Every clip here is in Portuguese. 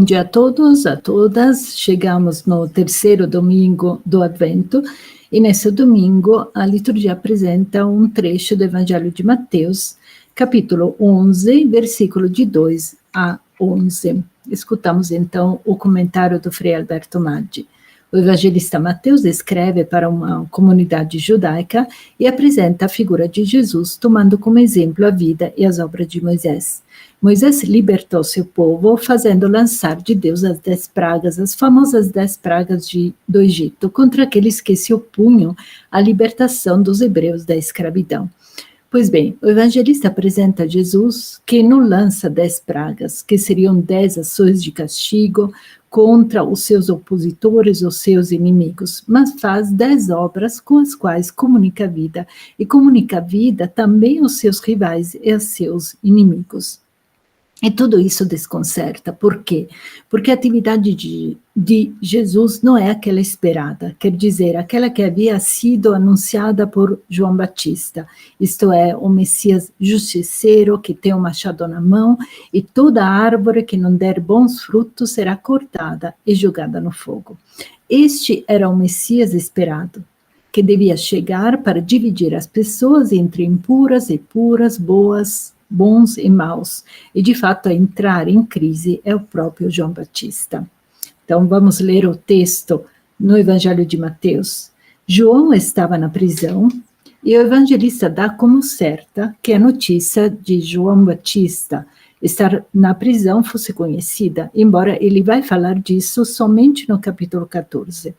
dia a todos, a todas. Chegamos no terceiro domingo do Advento e nesse domingo a liturgia apresenta um trecho do Evangelho de Mateus, capítulo 11, versículo de 2 a 11. Escutamos então o comentário do Frei Alberto Maggi. O evangelista Mateus escreve para uma comunidade judaica e apresenta a figura de Jesus, tomando como exemplo a vida e as obras de Moisés. Moisés libertou seu povo, fazendo lançar de Deus as 10 pragas, as famosas 10 pragas do Egito, contra aqueles que se opunham à libertação dos hebreus da escravidão. Pois bem, o evangelista apresenta Jesus que não lança 10 pragas, que seriam 10 ações de castigo contra os seus opositores, os seus inimigos, mas faz 10 obras com as quais comunica a vida, e comunica a vida também aos seus rivais e aos seus inimigos. E tudo isso desconcerta. Por quê? Porque a atividade de Jesus não é aquela esperada, quer dizer, aquela que havia sido anunciada por João Batista, isto é, o Messias justiceiro que tem o machado na mão e toda árvore que não der bons frutos será cortada e jogada no fogo. Este era o Messias esperado, que devia chegar para dividir as pessoas entre impuras e puras, bons e maus, e de fato a entrar em crise é o próprio João Batista. Então vamos ler o texto no Evangelho de Mateus. João estava na prisão e o evangelista dá como certa que a notícia de João Batista estar na prisão fosse conhecida, embora ele vai falar disso somente no capítulo 14.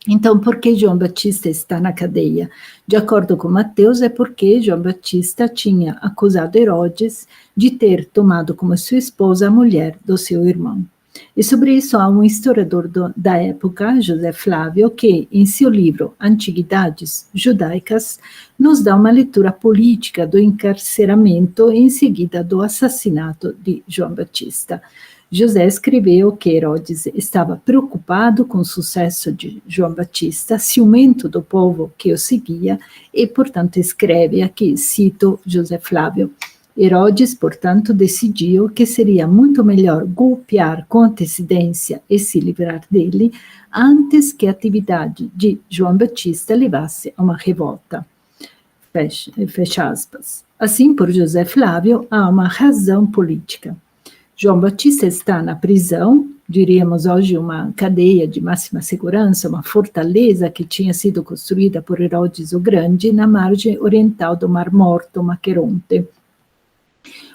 Então, por que João Batista está na cadeia? De acordo com Mateus, é porque João Batista tinha acusado Herodes de ter tomado como sua esposa a mulher do seu irmão. E sobre isso há um historiador da época, José Flávio, que em seu livro Antiguidades Judaicas nos dá uma leitura política do encarceramento e em seguida do assassinato de João Batista. José escreveu que Herodes estava preocupado com o sucesso de João Batista, ciumento do povo que o seguia, e, portanto, escreve aqui, cito José Flávio, Herodes, portanto, decidiu que seria muito melhor golpear com antecedência e se livrar dele, antes que a atividade de João Batista levasse a uma revolta. Fecha aspas. Assim, por José Flávio, há uma razão política. João Batista está na prisão, diríamos hoje uma cadeia de máxima segurança, uma fortaleza que tinha sido construída por Herodes o Grande na margem oriental do Mar Morto, Maqueronte.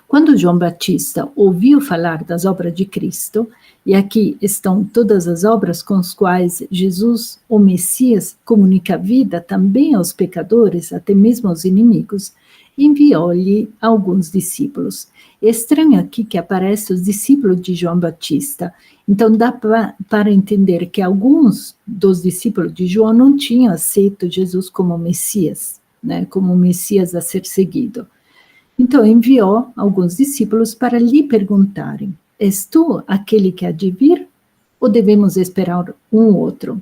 Quando João Batista ouviu falar das obras de Cristo, e aqui estão todas as obras com as quais Jesus, o Messias, comunica a vida também aos pecadores, até mesmo aos inimigos, enviou-lhe alguns discípulos. É estranho aqui que aparecem os discípulos de João Batista. Então dá para entender que alguns dos discípulos de João não tinham aceito Jesus como Messias, né, como Messias a ser seguido. Então enviou alguns discípulos para lhe perguntarem, és tu aquele que há de vir ou devemos esperar um outro?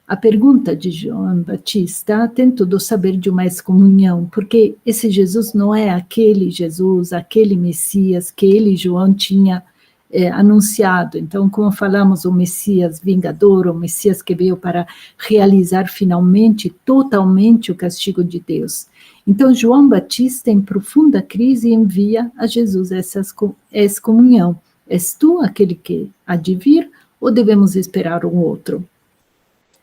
A pergunta de João Batista tem tudo saber de uma excomunhão, porque esse Jesus não é aquele Jesus, aquele Messias que ele, João, tinha anunciado. Então, como falamos, o Messias vingador, o Messias que veio para realizar finalmente, totalmente o castigo de Deus. Então, João Batista, em profunda crise, envia a Jesus essa excomunhão. És tu aquele que há de vir ou devemos esperar um outro?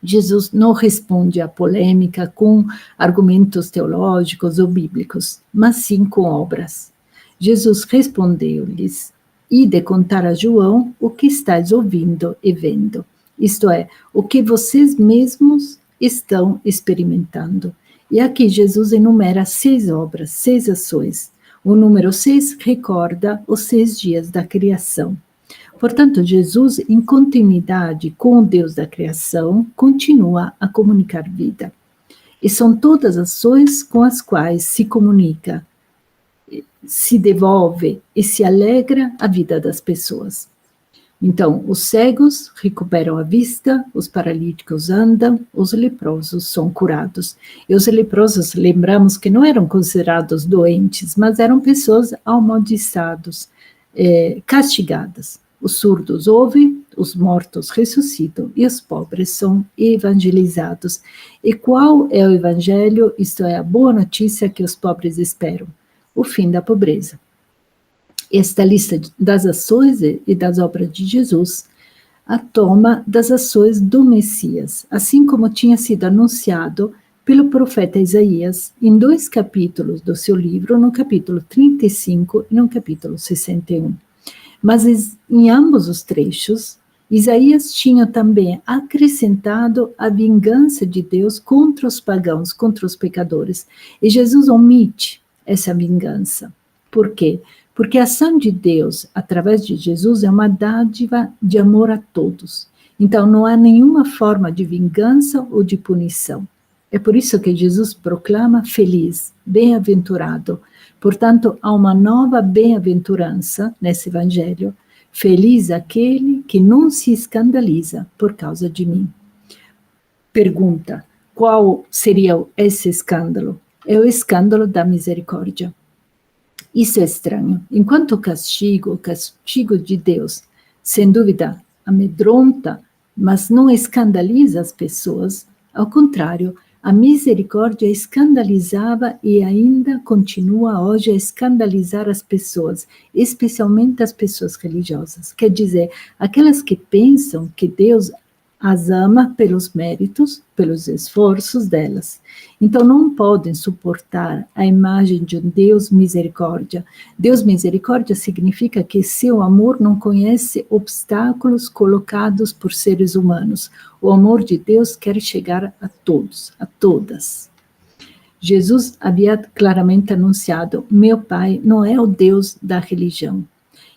Jesus não responde à polêmica com argumentos teológicos ou bíblicos, mas sim com obras. Jesus respondeu-lhes, ide contar a João o que estáis ouvindo e vendo, isto é, o que vocês mesmos estão experimentando. E aqui Jesus enumera 6 obras, 6 ações. O número 6 recorda os 6 dias da criação. Portanto, Jesus, em continuidade com o Deus da criação, continua a comunicar vida. E são todas ações com as quais se comunica, se devolve e se alegra a vida das pessoas. Então, os cegos recuperam a vista, os paralíticos andam, os leprosos são curados. E os leprosos, lembramos que não eram considerados doentes, mas eram pessoas amaldiçadas, castigadas. os surdos ouvem, os mortos ressuscitam e os pobres são evangelizados. E qual é o evangelho? Isto é a boa notícia que os pobres esperam, o fim da pobreza. Esta lista das ações e das obras de Jesus, a toma das ações do Messias, assim como tinha sido anunciado pelo profeta Isaías em 2 capítulos do seu livro, no capítulo 35 e no capítulo 61. Mas em ambos os trechos, Isaías tinha também acrescentado a vingança de Deus contra os pagãos, contra os pecadores. E Jesus omite essa vingança. Por quê? Porque a ação de Deus, através de Jesus, é uma dádiva de amor a todos. Então, não há nenhuma forma de vingança ou de punição. É por isso que Jesus proclama feliz, bem-aventurado. Portanto, há uma nova bem-aventurança nesse evangelho. Feliz aquele que não se escandaliza por causa de mim. Pergunta: qual seria esse escândalo? É o escândalo da misericórdia. Isso é estranho. Enquanto o castigo de Deus, sem dúvida, amedronta, mas não escandaliza as pessoas, ao contrário, a misericórdia escandalizava e ainda continua hoje a escandalizar as pessoas, especialmente as pessoas religiosas. Quer dizer, aquelas que pensam que Deus as ama pelos méritos, pelos esforços delas. Então não podem suportar a imagem de um Deus misericórdia. Deus misericórdia significa que seu amor não conhece obstáculos colocados por seres humanos. O amor de Deus quer chegar a todos, a todas. Jesus havia claramente anunciado: meu Pai não é o Deus da religião.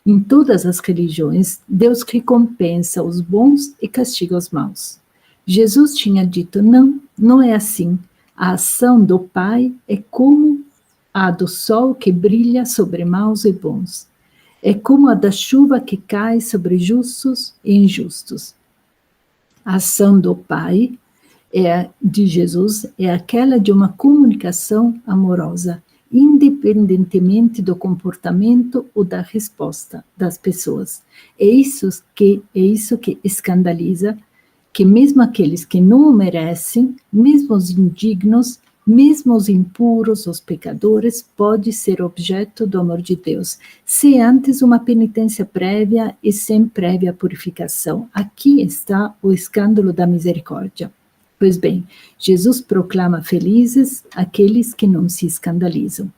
Em todas as religiões, Deus recompensa os bons e castiga os maus. Jesus tinha dito: não é assim. A ação do Pai é como a do sol que brilha sobre maus e bons. É como a da chuva que cai sobre justos e injustos. A ação do Pai, de Jesus, é aquela de uma comunicação amorosa, independentemente do comportamento ou da resposta das pessoas. É isso que escandaliza, que mesmo aqueles que não o merecem, mesmo os indignos, mesmo os impuros, os pecadores, pode ser objeto do amor de Deus, sem antes uma penitência prévia e sem prévia purificação. Aqui está o escândalo da misericórdia. Pois bem, Jesus proclama felizes aqueles que não se escandalizam.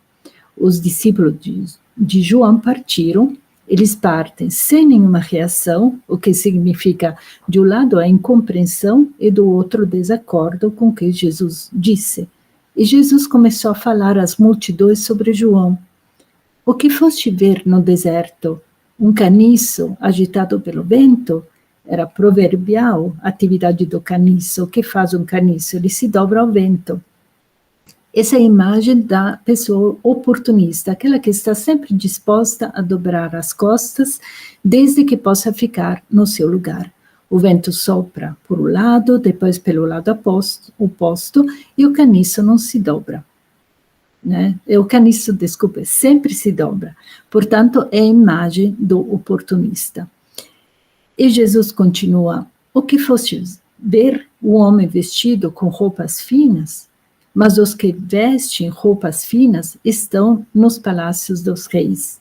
Os discípulos de João partiram, eles partem sem nenhuma reação, o que significa, de um lado, a incompreensão e do outro, desacordo com o que Jesus disse. E Jesus começou a falar às multidões sobre João. O que foste ver no deserto? Um caniço agitado pelo vento? Era proverbial a atividade do caniço. O que faz um caniço? Ele se dobra ao vento. Essa é a imagem da pessoa oportunista, aquela que está sempre disposta a dobrar as costas, desde que possa ficar no seu lugar. O vento sopra por um lado, depois pelo lado oposto, e o caniço não se dobra. Né? O caniço, desculpe, sempre se dobra. Portanto, é a imagem do oportunista. E Jesus continua: o que fostes ver o homem vestido com roupas finas? Mas os que vestem roupas finas estão nos palácios dos reis.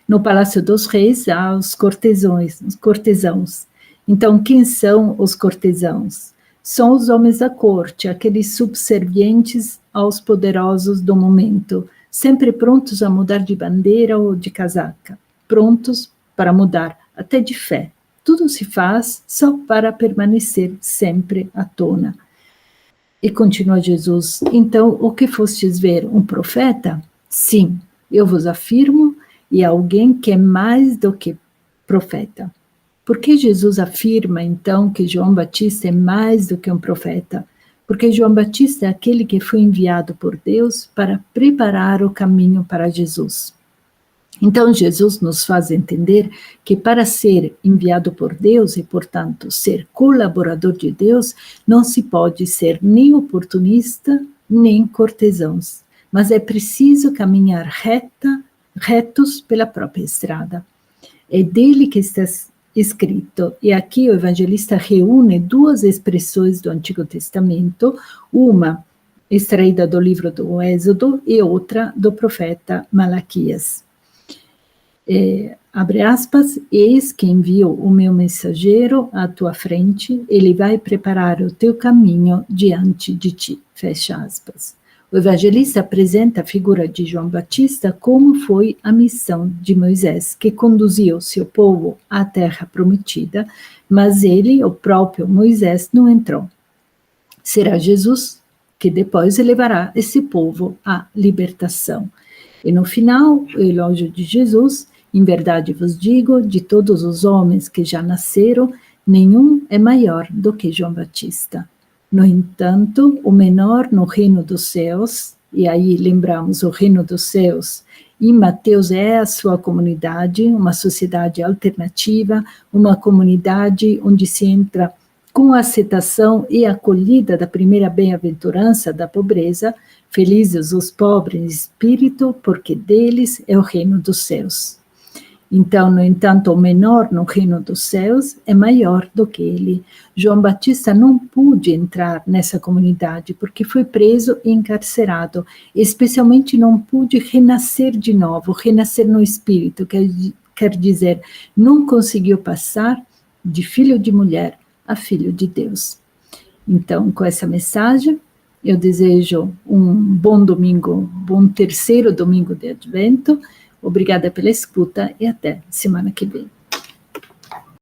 No palácio dos reis há os cortesãos. Então, quem são os cortesãos? São os homens da corte, aqueles subservientes aos poderosos do momento, sempre prontos a mudar de bandeira ou de casaca, prontos para mudar até de fé. Tudo se faz só para permanecer sempre à tona. E continua Jesus: então, o que fostes ver? Um profeta? Sim, eu vos afirmo, e alguém que é mais do que profeta. Por que Jesus afirma, então, que João Batista é mais do que um profeta? Porque João Batista é aquele que foi enviado por Deus para preparar o caminho para Jesus. Então, Jesus nos faz entender que para ser enviado por Deus e, portanto, ser colaborador de Deus, não se pode ser nem oportunista, nem cortesãos, mas é preciso caminhar retos pela própria estrada. É dele que está escrito. E aqui o evangelista reúne duas expressões do Antigo Testamento, uma extraída do livro do Êxodo e outra do profeta Malaquias. Abre aspas, eis que envio o meu mensageiro à tua frente, ele vai preparar o teu caminho diante de ti, fecha aspas. O evangelista apresenta a figura de João Batista como foi a missão de Moisés, que conduziu seu povo à terra prometida, mas ele, o próprio Moisés, não entrou. Será Jesus que depois levará esse povo à libertação. E no final, o elogio de Jesus: em verdade vos digo, de todos os homens que já nasceram, nenhum é maior do que João Batista. No entanto, o menor no reino dos céus, e aí lembramos o reino dos céus, em Mateus é a sua comunidade, uma sociedade alternativa, uma comunidade onde se entra com a aceitação e acolhida da primeira bem-aventurança da pobreza, felizes os pobres em espírito, porque deles é o reino dos céus. Então, no entanto, o menor no reino dos céus é maior do que ele. João Batista não pôde entrar nessa comunidade porque foi preso e encarcerado. Especialmente não pôde renascer de novo, renascer no espírito, quer dizer, não conseguiu passar de filho de mulher a filho de Deus. Então, com essa mensagem, eu desejo um bom domingo, bom terceiro domingo de Advento. Obrigada pela escuta e até semana que vem.